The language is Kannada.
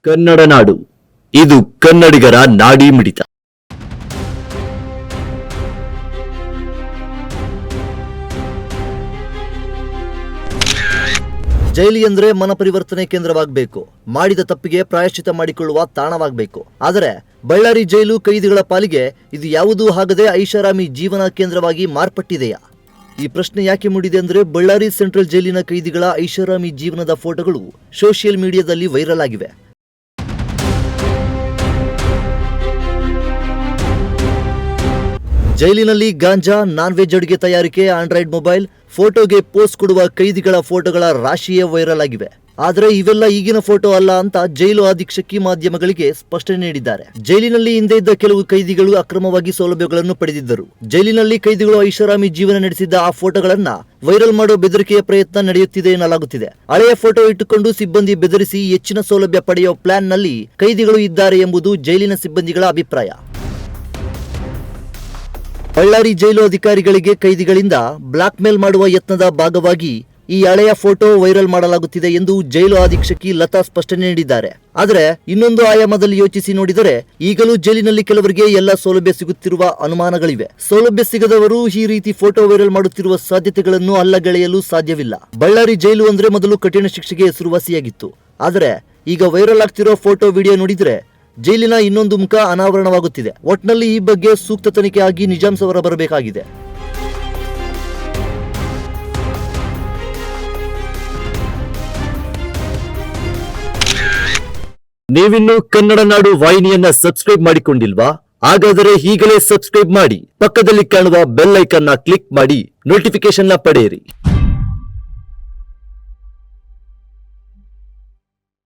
ಕನ್ನಡ ನಾಡು ಇದು ಕನ್ನಡಿಗರ ನಾಡಿ ಮಿಡಿತ. ಜೈಲಿ ಅಂದ್ರೆ ಮನ ಪರಿವರ್ತನೆ ಕೇಂದ್ರವಾಗಬೇಕು, ಮಾಡಿದ ತಪ್ಪಿಗೆ ಪ್ರಾಯಶ್ಚಿತ ಮಾಡಿಕೊಳ್ಳುವ ತಾಣವಾಗಬೇಕು. ಆದರೆ ಬಳ್ಳಾರಿ ಜೈಲು ಕೈದಿಗಳ ಪಾಲಿಗೆ ಇದು ಯಾವುದೂ ಆಗದೆ ಐಷಾರಾಮಿ ಜೀವನ ಕೇಂದ್ರವಾಗಿ ಮಾರ್ಪಟ್ಟಿದೆಯಾ? ಈ ಪ್ರಶ್ನೆ ಯಾಕೆ ಮೂಡಿದೆ ಅಂದ್ರೆ ಬಳ್ಳಾರಿ ಸೆಂಟ್ರಲ್ ಜೈಲಿನ ಕೈದಿಗಳ ಐಷಾರಾಮಿ ಜೀವನದ ಫೋಟೋಗಳು ಸೋಷಿಯಲ್ ಮೀಡಿಯಾದಲ್ಲಿ ವೈರಲ್ ಆಗಿವೆ. ಜೈಲಿನಲ್ಲಿ ಗಾಂಜಾ, ನಾನ್ ವೆಜ್ ಅಡುಗೆ ತಯಾರಿಕೆ, ಆಂಡ್ರಾಯ್ಡ್ ಮೊಬೈಲ್, ಫೋಟೋಗೆ ಪೋಸ್ಟ್ ಕೊಡುವ ಕೈದಿಗಳ ಫೋಟೋಗಳ ರಾಶಿಯೇ ವೈರಲ್ ಆಗಿವೆ. ಆದರೆ ಇವೆಲ್ಲ ಈಗಿನ ಫೋಟೋ ಅಲ್ಲ ಅಂತ ಜೈಲು ಅಧೀಕ್ಷಕಿ ಮಾಧ್ಯಮಗಳಿಗೆ ಸ್ಪಷ್ಟನೆ ನೀಡಿದ್ದಾರೆ. ಜೈಲಿನಲ್ಲಿ ಹಿಂದೆ ಇದ್ದ ಕೆಲವು ಕೈದಿಗಳು ಅಕ್ರಮವಾಗಿ ಸೌಲಭ್ಯಗಳನ್ನು ಪಡೆದಿದ್ದರು. ಜೈಲಿನಲ್ಲಿ ಕೈದಿಗಳು ಐಷಾರಾಮಿ ಜೀವನ ನಡೆಸಿದ್ದ ಆ ಫೋಟೋಗಳನ್ನ ವೈರಲ್ ಮಾಡೋ ಬೆದರಿಕೆಯ ಪ್ರಯತ್ನ ನಡೆಯುತ್ತಿದೆ ಎನ್ನಲಾಗುತ್ತಿದೆ. ಹಳೆಯ ಫೋಟೋ ಇಟ್ಟುಕೊಂಡು ಸಿಬ್ಬಂದಿ ಬೆದರಿಸಿ ಹೆಚ್ಚಿನ ಸೌಲಭ್ಯ ಪಡೆಯುವ ಪ್ಲಾನ್ ನಲ್ಲಿ ಕೈದಿಗಳು ಇದ್ದಾರೆ ಎಂಬುದು ಜೈಲಿನ ಸಿಬ್ಬಂದಿಗಳ ಅಭಿಪ್ರಾಯ. ಬಳ್ಳಾರಿ ಜೈಲು ಅಧಿಕಾರಿಗಳಿಗೆ ಕೈದಿಗಳಿಂದ ಬ್ಲಾಕ್ ಮೇಲ್ ಮಾಡುವ ಯತ್ನದ ಭಾಗವಾಗಿ ಈ ಹಳೆಯ ಫೋಟೋ ವೈರಲ್ ಮಾಡಲಾಗುತ್ತಿದೆ ಎಂದು ಜೈಲು ಅಧೀಕ್ಷಕಿ ಲತಾ ಸ್ಪಷ್ಟನೆ ನೀಡಿದ್ದಾರೆ. ಆದರೆ ಇನ್ನೊಂದು ಆಯಾಮದಲ್ಲಿ ಯೋಚಿಸಿ ನೋಡಿದರೆ ಈಗಲೂ ಜೈಲಿನಲ್ಲಿ ಕೆಲವರಿಗೆ ಎಲ್ಲ ಸೌಲಭ್ಯ ಸಿಗುತ್ತಿರುವ ಅನುಮಾನಗಳಿವೆ. ಸೌಲಭ್ಯ ಸಿಗದವರು ಈ ರೀತಿ ಫೋಟೋ ವೈರಲ್ ಮಾಡುತ್ತಿರುವ ಸಾಧ್ಯತೆಗಳನ್ನು ಅಲ್ಲಗಳೆಯಲು ಸಾಧ್ಯವಿಲ್ಲ. ಬಳ್ಳಾರಿ ಜೈಲು ಅಂದ್ರೆ ಮೊದಲು ಕಠಿಣ ಶಿಕ್ಷೆಗೆ ಹೆಸರುವಾಸಿಯಾಗಿತ್ತು. ಆದರೆ ಈಗ ವೈರಲ್ ಆಗ್ತಿರೋ ಫೋಟೋ ವಿಡಿಯೋ ನೋಡಿದ್ರೆ ಜೈಲಿನ ಇನ್ನೊಂದು ಮುಖ ಅನಾವರಣವಾಗುತ್ತಿದೆ. ಒಟ್ನಲ್ಲಿ ಈ ಬಗ್ಗೆ ಸೂಕ್ತ ತನಿಖೆ ಆಗಿ ನಿಜಾಂಶ ಹೊರ ಬರಬೇಕಾಗಿದೆ. ನೀವಿನ್ನು ಕನ್ನಡ ನಾಡು ವಾಹಿನಿಯನ್ನ ಸಬ್ಸ್ಕ್ರೈಬ್ ಮಾಡಿಕೊಂಡಿಲ್ವಾ? ಹಾಗಾದರೆ ಈಗಲೇ ಸಬ್ಸ್ಕ್ರೈಬ್ ಮಾಡಿ, ಪಕ್ಕದಲ್ಲಿ ಕಾಣುವ ಬೆಲ್ ಐಕಾನ್ ಕ್ಲಿಕ್ ಮಾಡಿ ನೋಟಿಫಿಕೇಶನ್ ಪಡೆಯಿರಿ.